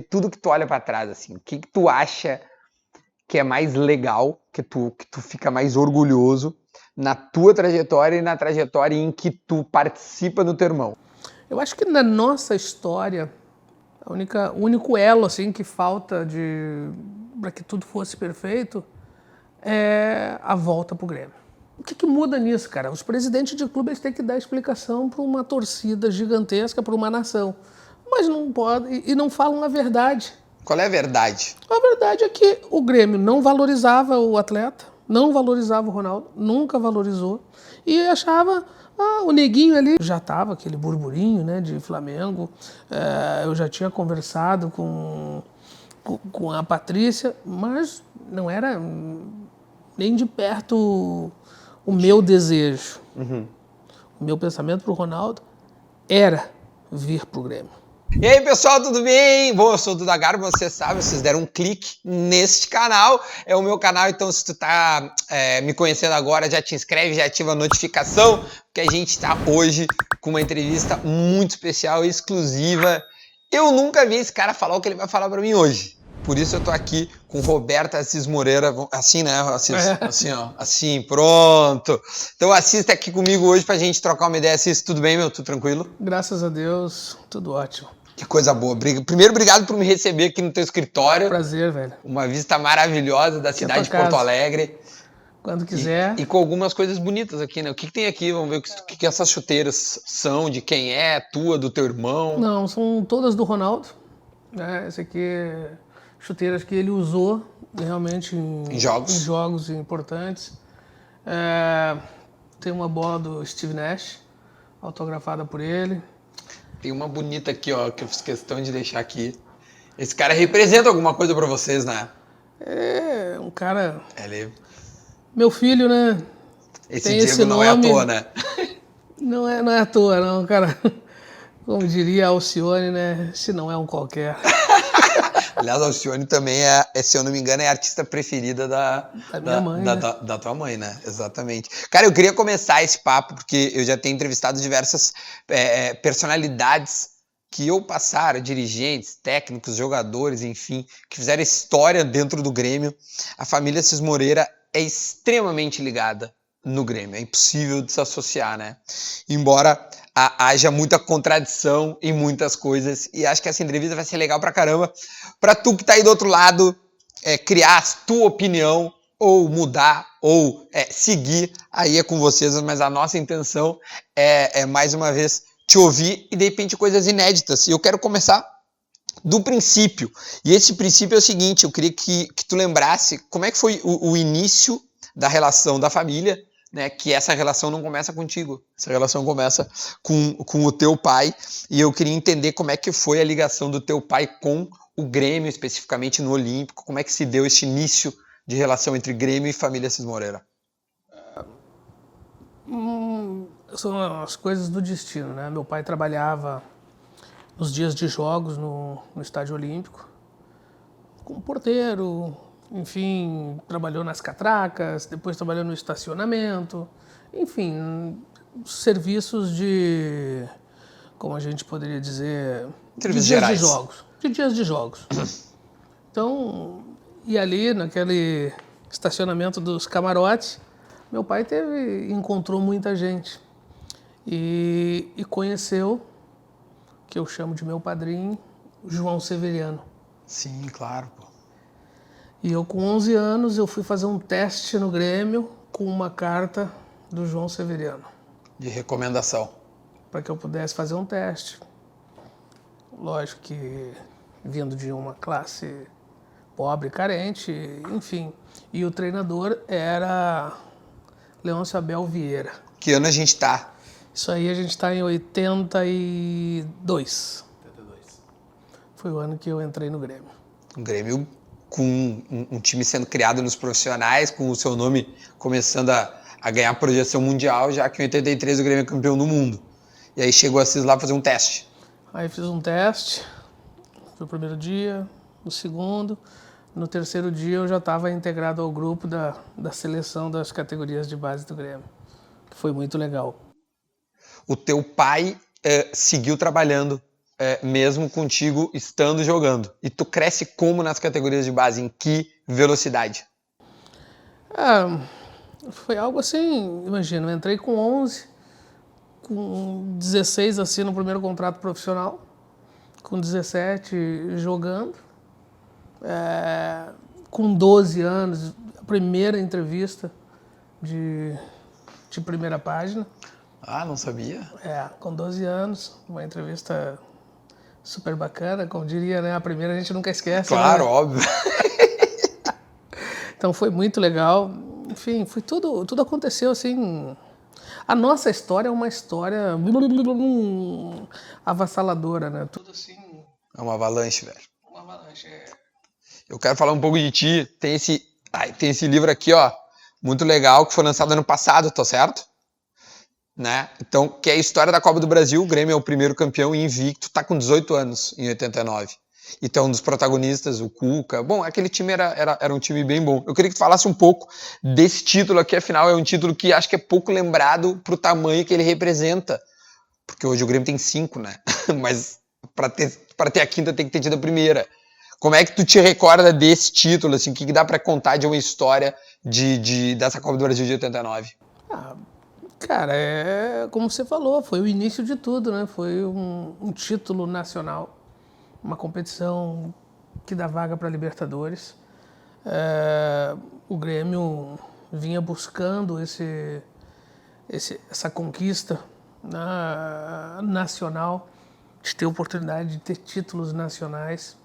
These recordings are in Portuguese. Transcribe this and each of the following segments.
tudo que tu olha pra trás, assim, o que tu acha que é mais legal, que tu fica mais orgulhoso na tua trajetória e na trajetória em que tu participa do teu irmão? Eu acho que na nossa história, o único elo assim que falta para que tudo fosse perfeito é a volta pro Grêmio. O que muda nisso, cara? Os presidentes de clube eles têm que dar explicação para uma torcida gigantesca, para uma nação. Mas não podem e não falam a verdade. Qual é a verdade? A verdade é que o Grêmio não valorizava o atleta, não valorizava o Ronaldo, nunca valorizou. E achava, o neguinho ali já estava aquele burburinho, né, de Flamengo. Eu já tinha conversado com a Patrícia, mas não era nem de perto o meu desejo. O meu pensamento para o Ronaldo era vir para o Grêmio. E aí, pessoal, tudo bem? Bom, eu sou o Duda Garbo, você sabe, vocês deram um clique neste canal, é o meu canal, então se tu tá me conhecendo agora, já te inscreve, já ativa a notificação, porque a gente tá hoje com uma entrevista muito especial e exclusiva. Eu nunca vi esse cara falar o que ele vai falar pra mim hoje. Por isso eu tô aqui com Roberto Assis Moreira, assim, né, Assis? Assim, ó, assim, pronto. Então assista aqui comigo hoje pra gente trocar uma ideia. Assis, tudo bem, meu? Tudo tranquilo? Graças a Deus, tudo ótimo. Que coisa boa. Primeiro, obrigado por me receber aqui no teu escritório. Prazer, velho. Uma vista maravilhosa da cidade de Porto Alegre. Quando quiser. E com algumas coisas bonitas aqui, né? O que tem aqui? Vamos ver o que essas chuteiras são, de quem é, tua, do teu irmão. Não, são todas do Ronaldo. Essa aqui é chuteiras que ele usou realmente em jogos importantes. Tem uma bola do Steve Nash, autografada por ele. Tem uma bonita aqui, ó, que eu fiz questão de deixar aqui. Esse cara representa alguma coisa pra vocês, né? É um cara... Ele... Meu filho, né? Esse Diego esse não é à toa, né? Não é à toa, não, cara. Como diria Alcione, né? Se não é um qualquer. Aliás, a Alcione também é, se eu não me engano, é a artista preferida da minha mãe, né? da tua mãe, né? Exatamente. Cara, eu queria começar esse papo, porque eu já tenho entrevistado diversas personalidades que ou passaram, dirigentes, técnicos, jogadores, enfim, que fizeram história dentro do Grêmio. A família Assis Moreira é extremamente ligada no Grêmio, é impossível de se associar, né? Embora haja muita contradição em muitas coisas, e acho que essa entrevista vai ser legal pra caramba, pra tu que tá aí do outro lado, criar a tua opinião, ou mudar, ou seguir, aí é com vocês, mas a nossa intenção é mais uma vez te ouvir e de repente coisas inéditas. E eu quero começar do princípio, e esse princípio é o seguinte, eu queria que tu lembrasse como é que foi o início da relação da família, né, que essa relação não começa contigo, essa relação começa com o teu pai, e eu queria entender como é que foi a ligação do teu pai com o Grêmio, especificamente no Olímpico, como é que se deu esse início de relação entre Grêmio e família Assis Moreira? São as coisas do destino, né? Meu pai trabalhava nos dias de jogos no Estádio Olímpico, como porteiro, enfim, trabalhou nas catracas, depois trabalhou no estacionamento, enfim, serviços de, como a gente poderia dizer, de dias de jogos. De dias de jogos. Então, e ali naquele estacionamento dos camarotes, meu pai encontrou muita gente e conheceu, que eu chamo de meu padrinho, o João Severiano. Sim, claro, pô. E eu com 11 anos, eu fui fazer um teste no Grêmio com uma carta do João Severiano. De recomendação. Para que eu pudesse fazer um teste. Lógico que vindo de uma classe pobre, carente, enfim. E o treinador era Leôncio Abel Vieira. Que ano a gente tá? Isso aí a gente tá em 82. Foi o ano que eu entrei no Grêmio. O Grêmio com um time sendo criado nos profissionais, com o seu nome começando a ganhar projeção mundial, já que em 83 o Grêmio é campeão do mundo. E aí chegou a Assis lá fazer um teste. Aí fiz um teste, foi o primeiro dia, no segundo, no terceiro dia eu já estava integrado ao grupo da seleção das categorias de base do Grêmio, que foi muito legal. O teu pai seguiu trabalhando mesmo contigo estando jogando. E tu cresce como nas categorias de base? Em que velocidade? Foi algo assim, imagina, eu entrei com 11, com 16 assim no primeiro contrato profissional, com 17 jogando, com 12 anos, a primeira entrevista de primeira página. Ah, não sabia. Com 12 anos, uma entrevista super bacana, como diria, né? A primeira a gente nunca esquece. Claro, né? óbvio. Então foi muito legal. Enfim, foi tudo aconteceu assim. A nossa história é uma história avassaladora, né? Tudo assim. É uma avalanche, velho. Uma avalanche. Eu quero falar um pouco de ti. Tem esse livro aqui, ó, muito legal, que foi lançado ano passado, tá certo? Né? Então, que é a história da Copa do Brasil. O Grêmio é o primeiro campeão invicto, tá com 18 anos em 89. Então, um dos protagonistas, o Cuca. Bom, aquele time era um time bem bom. Eu queria que tu falasse um pouco desse título aqui, afinal, é um título que acho que é pouco lembrado pro tamanho que ele representa. Porque hoje o Grêmio tem 5, né? Mas para ter a quinta tem que ter tido a primeira. Como é que tu te recorda desse título? Assim, o que dá para contar de uma história dessa Copa do Brasil de 89? Cara, como você falou, foi o início de tudo, né? Foi um título nacional, uma competição que dá vaga para Libertadores. O Grêmio vinha buscando essa conquista, né, nacional, de ter oportunidade de ter títulos nacionais.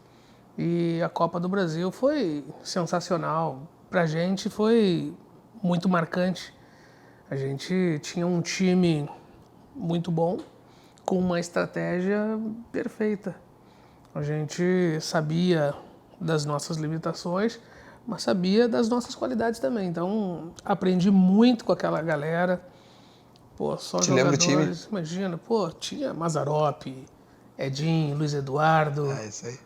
E a Copa do Brasil foi sensacional. Pra gente foi muito marcante. A gente tinha um time muito bom, com uma estratégia perfeita. A gente sabia das nossas limitações, mas sabia das nossas qualidades também. Então, aprendi muito com aquela galera. Pô, só Te lembra o time? jogadores, imagina, pô, tinha Mazzaropi, Edinho, Luiz Eduardo, Isso aí.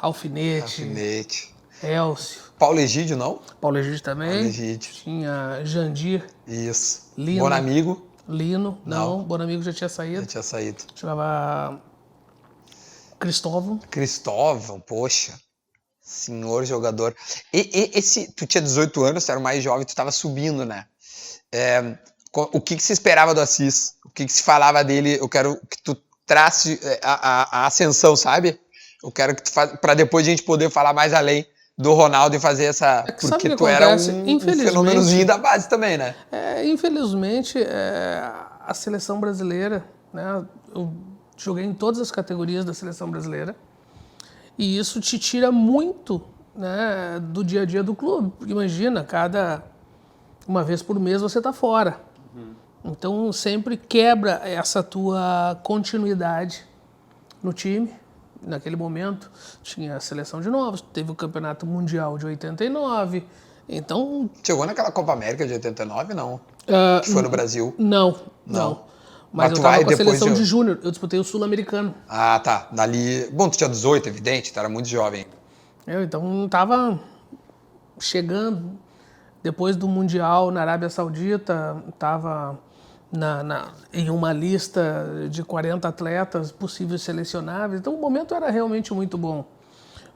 Alfinete, Elcio. Paulo Egídio, não? Paulo Egídio também. Paulo Egídio. Tinha Jandir. Isso. Lino. Bonamigo? Lino, não. Bonamigo já tinha saído. Já tinha saído. Chamava Cristóvão. Cristóvão, poxa. Senhor jogador. Tu tinha 18 anos, tu era o mais jovem, tu tava subindo, né? O que se esperava do Assis? O que se falava dele? Eu quero que tu trace a ascensão, sabe? Eu quero que tu faça, pra depois a gente poder falar mais além do Ronaldo e fazer essa... Porque tu era um fenômenozinho da base também, né? Infelizmente, a seleção brasileira, né? Eu joguei em todas as categorias da seleção brasileira. E isso te tira muito, né, do dia a dia do clube. Porque imagina, uma vez por mês você está fora. Então sempre quebra essa tua continuidade no time. Naquele momento tinha a seleção de novos, teve o Campeonato Mundial de 89. Então... Chegou naquela Copa América de 89, não? Que foi no Brasil? Não. Mas eu tava com a seleção de júnior, eu disputei o Sul-Americano. Ah, tá. Dali... Bom, tu tinha 18, evidente, tu era muito jovem. Então tava chegando, depois do Mundial na Arábia Saudita, tava em uma lista de 40 atletas possíveis selecionáveis, então o momento era realmente muito bom.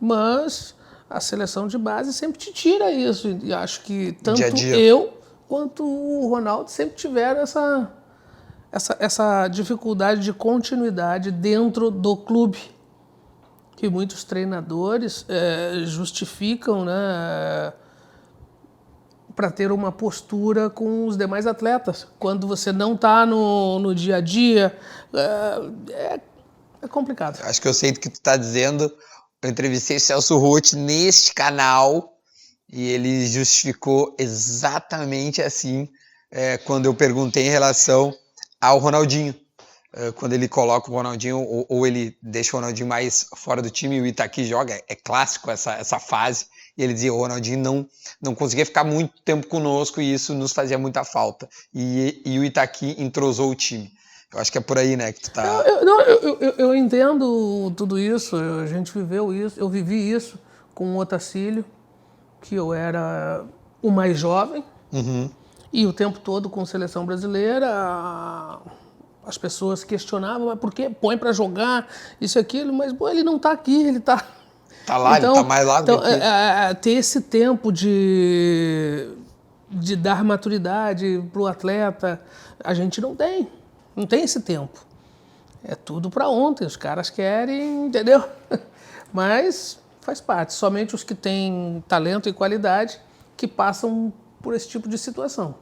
Mas a seleção de base sempre te tira isso, e acho que tanto eu quanto o Ronaldo sempre tiveram essa dificuldade de continuidade dentro do clube, que muitos treinadores justificam, né, para ter uma postura com os demais atletas. Quando você não está no dia a dia, é complicado. Acho que eu sei do que tu está dizendo. Eu entrevistei o Celso Roth neste canal e ele justificou exatamente assim quando eu perguntei em relação ao Ronaldinho. Quando ele coloca o Ronaldinho ou ele deixa o Ronaldinho mais fora do time e o Itaqui joga, é clássico essa fase. E ele dizia, o Ronaldinho não conseguia ficar muito tempo conosco e isso nos fazia muita falta. E o Itaqui entrosou o time. Eu acho que é por aí, né, que tu tá... Eu entendo tudo isso, a gente viveu isso, eu vivi isso com o Otacílio, que eu era o mais jovem, e o tempo todo com seleção brasileira, as pessoas questionavam, mas por que põe para jogar isso e aquilo? Mas pô, ele não está aqui, ele está... Tá lá, então, ele tá mais lá do que aqui. ter esse tempo de dar maturidade para o atleta, a gente não tem esse tempo. É tudo para ontem, os caras querem, entendeu? Mas faz parte, somente os que têm talento e qualidade que passam por esse tipo de situação.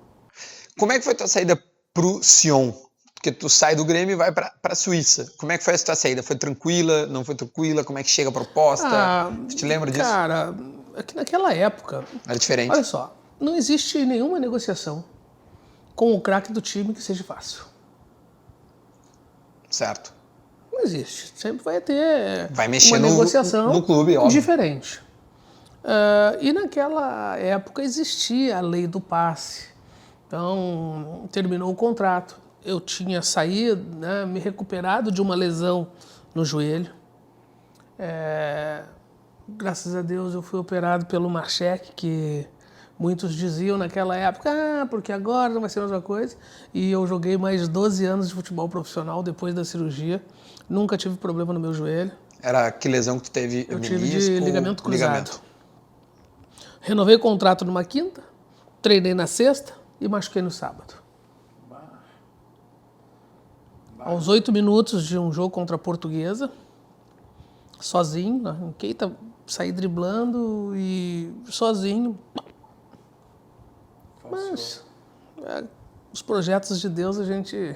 Como é que foi tua saída pro Sion? Porque tu sai do Grêmio e vai pra Suíça. Como é que foi essa tua saída? Foi tranquila? Não foi tranquila? Como é que chega a proposta? Tu te lembra disso? Cara, é que naquela época... Era diferente. Olha só, não existe nenhuma negociação com o craque do time que seja fácil. Certo. Não existe. Sempre vai ter mexer uma negociação no clube, óbvio. diferente. E naquela época existia a lei do passe. Então, terminou o contrato. Eu tinha saído, né, me recuperado de uma lesão no joelho. Graças a Deus eu fui operado pelo Marchek, que muitos diziam naquela época, porque agora não vai ser a mesma coisa. E eu joguei mais 12 anos de futebol profissional depois da cirurgia. Nunca tive problema no meu joelho. Era que lesão que tu teve? Eu tive de ligamento cruzado. Renovei o contrato numa quinta, treinei na sexta e machuquei no sábado. Aos 8 minutos de um jogo contra a Portuguesa, sozinho, na Keita, saí driblando e sozinho. Mas os projetos de Deus a gente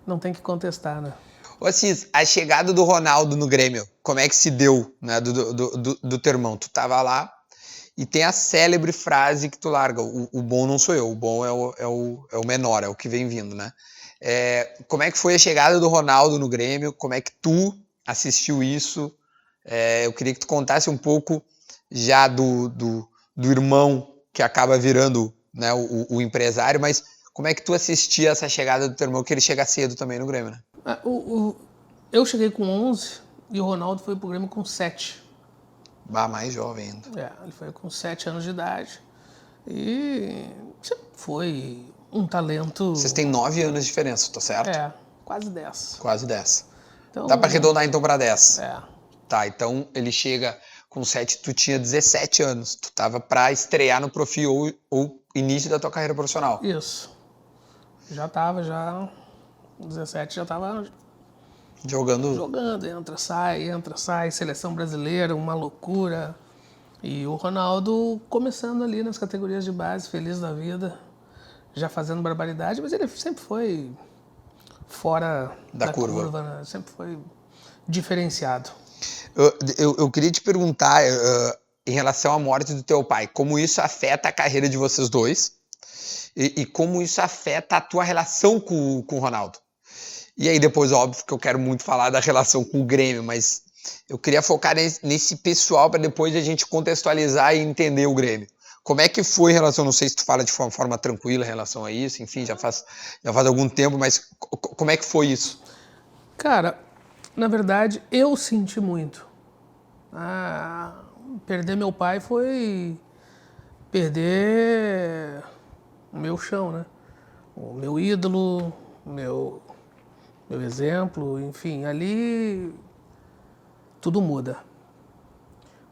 não tem que contestar, né? Ô Assis, a chegada do Ronaldo no Grêmio, como é que se deu, né, do teu irmão? Tu tava lá e tem a célebre frase que tu larga, o bom não sou eu, o bom é o menor, é o que vem vindo, né? Como é que foi a chegada do Ronaldo no Grêmio? Como é que tu assistiu isso? Eu queria que tu contasse um pouco já do irmão que acaba virando, né, o empresário, mas como é que tu assistia essa chegada do teu irmão, que ele chega cedo também no Grêmio, né? Eu cheguei com 11 e o Ronaldo foi pro Grêmio com 7. Mais jovem ainda. Ele foi com 7 anos de idade. E sempre foi um talento... Vocês têm 9 anos de diferença, tô certo? Quase 10. Quase 10. Então, dá pra arredondar então pra 10. Tá, então ele chega com 7, tu tinha 17 anos. Tu tava pra estrear no Profi ou início da tua carreira profissional. Isso. Já tava, 17 já tava jogando, entra, sai, seleção brasileira, uma loucura. E o Ronaldo começando ali nas categorias de base, feliz da vida, já fazendo barbaridade, mas ele sempre foi fora da curva, né? Sempre foi diferenciado. Eu queria te perguntar, em relação à morte do teu pai, como isso afeta a carreira de vocês dois e como isso afeta a tua relação com o Ronaldo. E aí depois, óbvio, que eu quero muito falar da relação com o Grêmio, mas eu queria focar nesse pessoal para depois a gente contextualizar e entender o Grêmio. Como é que foi em relação, não sei se tu fala de forma tranquila em relação a isso, enfim, já faz algum tempo, mas como é que foi isso? Cara, na verdade, eu senti muito. Perder meu pai foi perder o meu chão, né? O meu ídolo, o meu exemplo, enfim, ali tudo muda.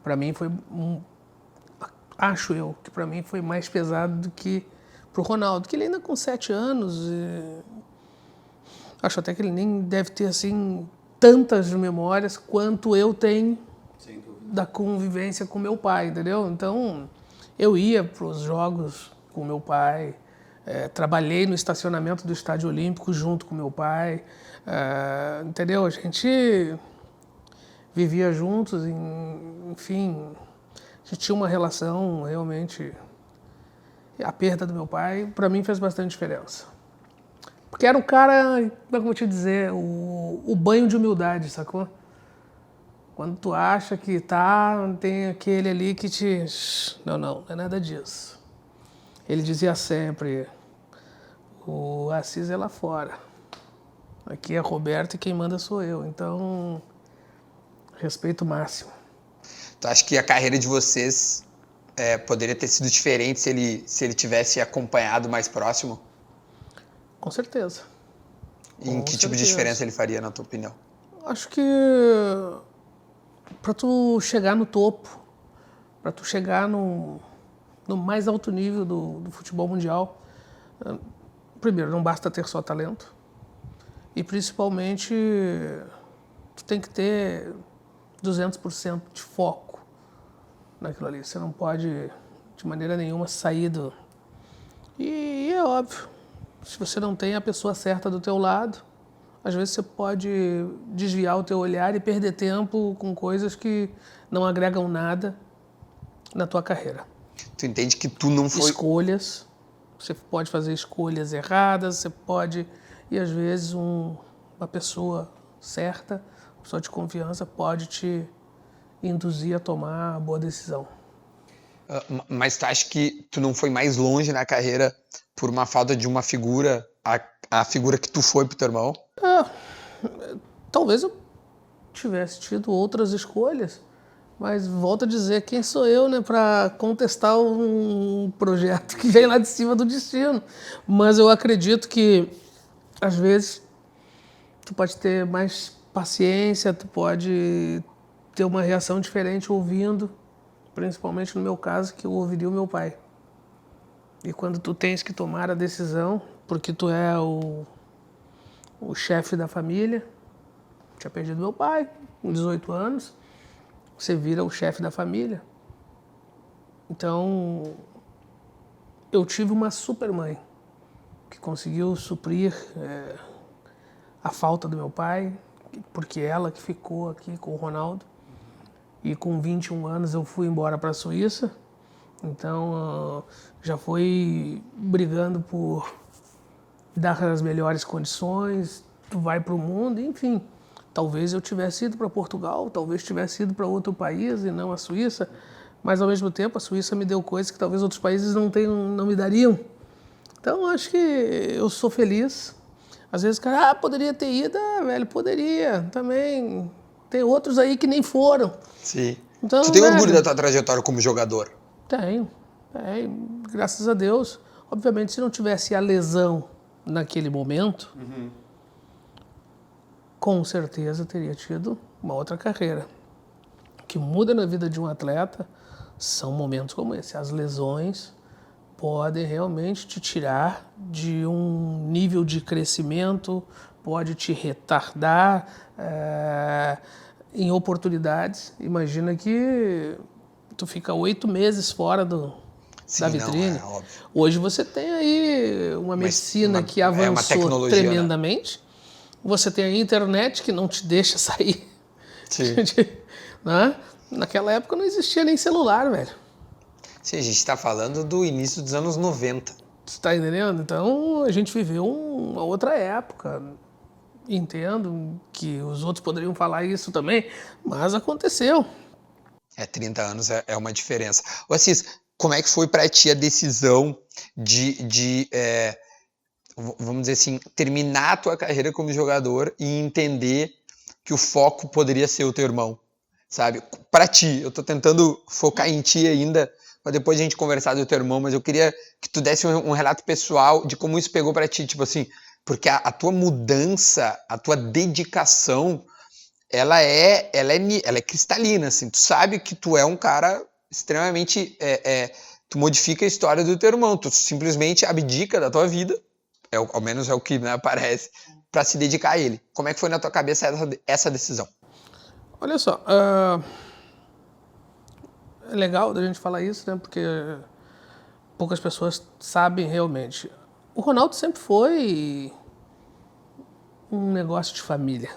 Para mim foi, acho eu, que para mim foi mais pesado do que pro Ronaldo, que ele ainda com 7 anos, acho até que ele nem deve ter assim tantas memórias quanto eu tenho da convivência com meu pai, entendeu? Então, eu ia pros jogos com meu pai, trabalhei no estacionamento do Estádio Olímpico junto com meu pai, entendeu? A gente vivia juntos, enfim, a gente tinha uma relação realmente... A perda do meu pai, para mim, fez bastante diferença. Porque era um cara, como é que eu vou te dizer, o banho de humildade, sacou? Quando tu acha que tem aquele ali que te... Não é nada disso. Ele dizia sempre, o Assis é lá fora. Aqui é Roberto e quem manda sou eu. Então, respeito máximo. Tu acha que a carreira de vocês poderia ter sido diferente se ele tivesse acompanhado mais próximo? Com certeza. E em Com que tipo de certeza. diferença ele faria, na tua opinião? Acho que para tu chegar no topo, para tu chegar no mais alto nível do futebol mundial, primeiro, não basta ter só talento. E principalmente, tu tem que ter 200% de foco naquilo ali. Você não pode, de maneira nenhuma, sair do... E é óbvio, se você não tem a pessoa certa do teu lado, às vezes você pode desviar o teu olhar e perder tempo com coisas que não agregam nada na tua carreira. Tu entende que tu não foi... Escolhas, você pode fazer escolhas erradas, você pode... E às vezes uma pessoa certa, uma pessoa de confiança, pode te induzir a tomar a boa decisão. Mas tu acha que tu não foi mais longe na carreira por uma falta de uma figura, a figura que tu foi pro teu irmão? Talvez eu tivesse tido outras escolhas, mas volto a dizer, quem sou eu, né, para contestar um projeto que vem lá de cima do destino. Mas eu acredito que, às vezes, tu pode ter mais paciência, tu pode ter uma reação diferente ouvindo, principalmente no meu caso, que eu ouviria o meu pai. E quando tu tens que tomar a decisão, porque tu é o chefe da família, tinha perdido meu pai com 18 anos, você vira o chefe da família. Então, eu tive uma super mãe que conseguiu suprir a falta do meu pai, porque ela que ficou aqui com o Ronaldo. E com 21 anos eu fui embora para a Suíça. Então, já fui brigando por dar as melhores condições, tu vai para o mundo, enfim. Talvez eu tivesse ido para Portugal, talvez tivesse ido para outro país e não a Suíça, mas ao mesmo tempo a Suíça me deu coisas que talvez outros países não me dariam. Então acho que eu sou feliz. Às vezes o cara, poderia ter ido, velho, poderia também. Tem outros aí que nem foram. Sim. Então, Tu tem velho, orgulho da tua trajetória como jogador? Tenho, graças a Deus. Obviamente, se não tivesse a lesão naquele momento, com certeza teria tido uma outra carreira. O que muda na vida de um atleta são momentos como esse. As lesões podem realmente te tirar de um nível de crescimento, pode te retardar em oportunidades. Imagina que tu fica 8 meses fora da vitrine. Não, é óbvio. Hoje você tem aí uma medicina que avançou tremendamente. Né? Você tem a internet que não te deixa sair. Sim. Né? Naquela época não existia nem celular, velho. Sim, a gente está falando do início dos anos 90. Você tá entendendo? Então a gente viveu uma outra época. Entendo que os outros poderiam falar isso também, mas aconteceu. 30 anos é uma diferença. Ô Assis, como é que foi para ti a decisão vamos dizer assim, terminar a tua carreira como jogador e entender que o foco poderia ser o teu irmão, sabe? Para ti, eu tô tentando focar em ti ainda, para depois a gente conversar do teu irmão, mas eu queria que tu desse um relato pessoal de como isso pegou para ti, tipo assim, porque a tua mudança, a tua dedicação, ela é cristalina, assim, tu sabe que tu é um cara extremamente, tu modifica a história do teu irmão, tu simplesmente abdica da tua vida, ao menos é o que me parece, para se dedicar a ele. Como é que foi na tua cabeça essa decisão? Olha só, é legal da gente falar isso, né? Porque poucas pessoas sabem realmente. O Ronaldo sempre foi um negócio de família.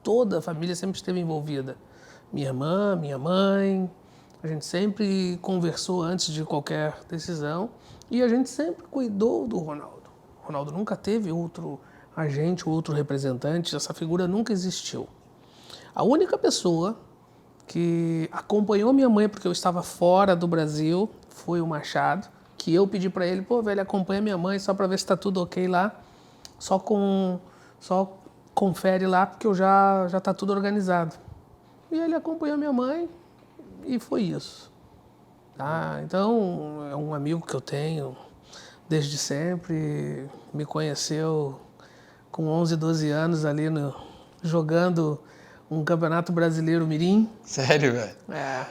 Toda a família sempre esteve envolvida. Minha irmã, minha mãe, a gente sempre conversou antes de qualquer decisão e a gente sempre cuidou do Ronaldo. O Ronaldo nunca teve outro agente, outro representante, essa figura nunca existiu. A única pessoa que acompanhou minha mãe porque eu estava fora do Brasil foi o Machado, que eu pedi para ele, velho, acompanha minha mãe só para ver se está tudo ok lá, só confere lá porque já está tudo organizado. E ele acompanhou minha mãe e foi isso. Tá? Então, é um amigo que eu tenho desde sempre, me conheceu com 11, 12 anos ali jogando um campeonato brasileiro mirim. Sério, velho? É.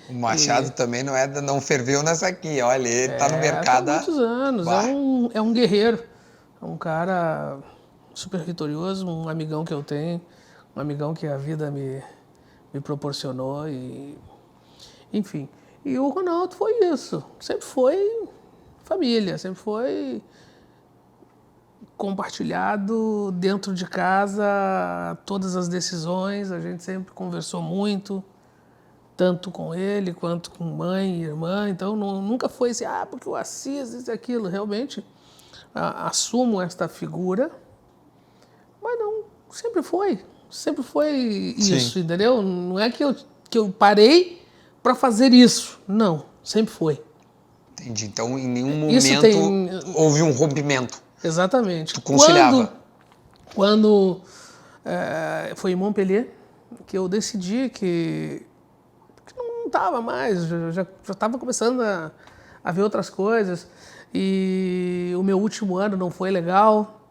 O Machado também não ferveu nessa aqui, olha, ele tá no mercado há muitos anos, é um guerreiro, é um cara super vitorioso, um amigão que eu tenho, um amigão que a vida me proporcionou, enfim. E o Ronaldo foi isso, sempre foi família, sempre foi compartilhado dentro de casa, todas as decisões, a gente sempre conversou muito, tanto com ele quanto com mãe e irmã, então nunca foi assim, porque o Assis, isso e aquilo, realmente assumo esta figura, mas não, sempre foi isso, Sim. entendeu? Não é que eu parei para fazer isso, não, sempre foi. Entendi, então em nenhum momento houve um rompimento. Exatamente. Tu conciliava. Quando foi em Montpellier que eu decidi que não estava mais, já estava começando a ver outras coisas, e o meu último ano não foi legal.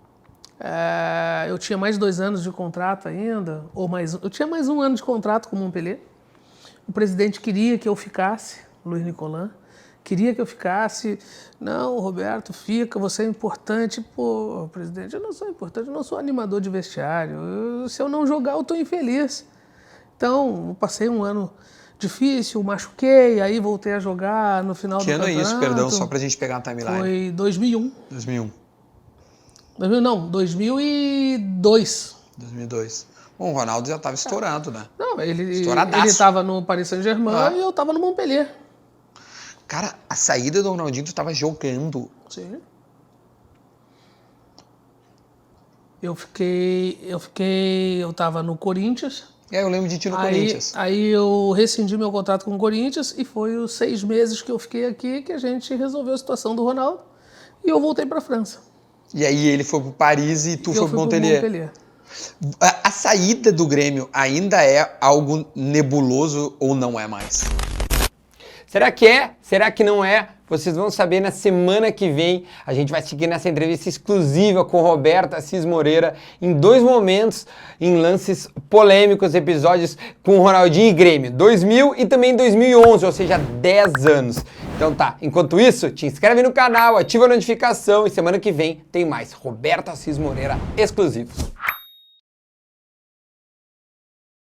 Eu tinha mais 2 anos de contrato ainda, eu tinha mais 1 ano de contrato com o Montpellier. O presidente queria que eu ficasse, Luiz Nicolan, queria que eu ficasse. Não, Roberto, fica, você é importante. Pô, presidente, eu não sou importante, eu não sou animador de vestiário. Se eu não jogar, eu estou infeliz. Então, eu passei 1 ano difícil, machuquei, aí voltei a jogar no final do campeonato. Que ano é isso, perdão, só pra gente pegar a timeline? Foi 2001. 2001. 2002. 2002. Bom, o Ronaldo já estava estourando, né? Não, ele Estouradaço. estava no Paris Saint-Germain e eu estava no Montpellier. Cara, a saída do Ronaldinho, tu tava jogando. Sim. Eu tava no Corinthians. Eu lembro de ti no Corinthians. Aí eu rescindi meu contrato com o Corinthians e foi os 6 meses que eu fiquei aqui que a gente resolveu a situação do Ronaldo e eu voltei para a França. E aí ele foi pro Paris e tu foi pro Montpellier. A saída do Grêmio ainda é algo nebuloso ou não é mais? Será que é? Será que não é? Vocês vão saber na semana que vem. A gente vai seguir nessa entrevista exclusiva com Roberto Assis Moreira em 2 momentos, em lances polêmicos, episódios com Ronaldinho e Grêmio, 2000 e também 2011, ou seja, 10 anos. Então tá, enquanto isso, te inscreve no canal, ativa a notificação e semana que vem tem mais Roberto Assis Moreira exclusivos.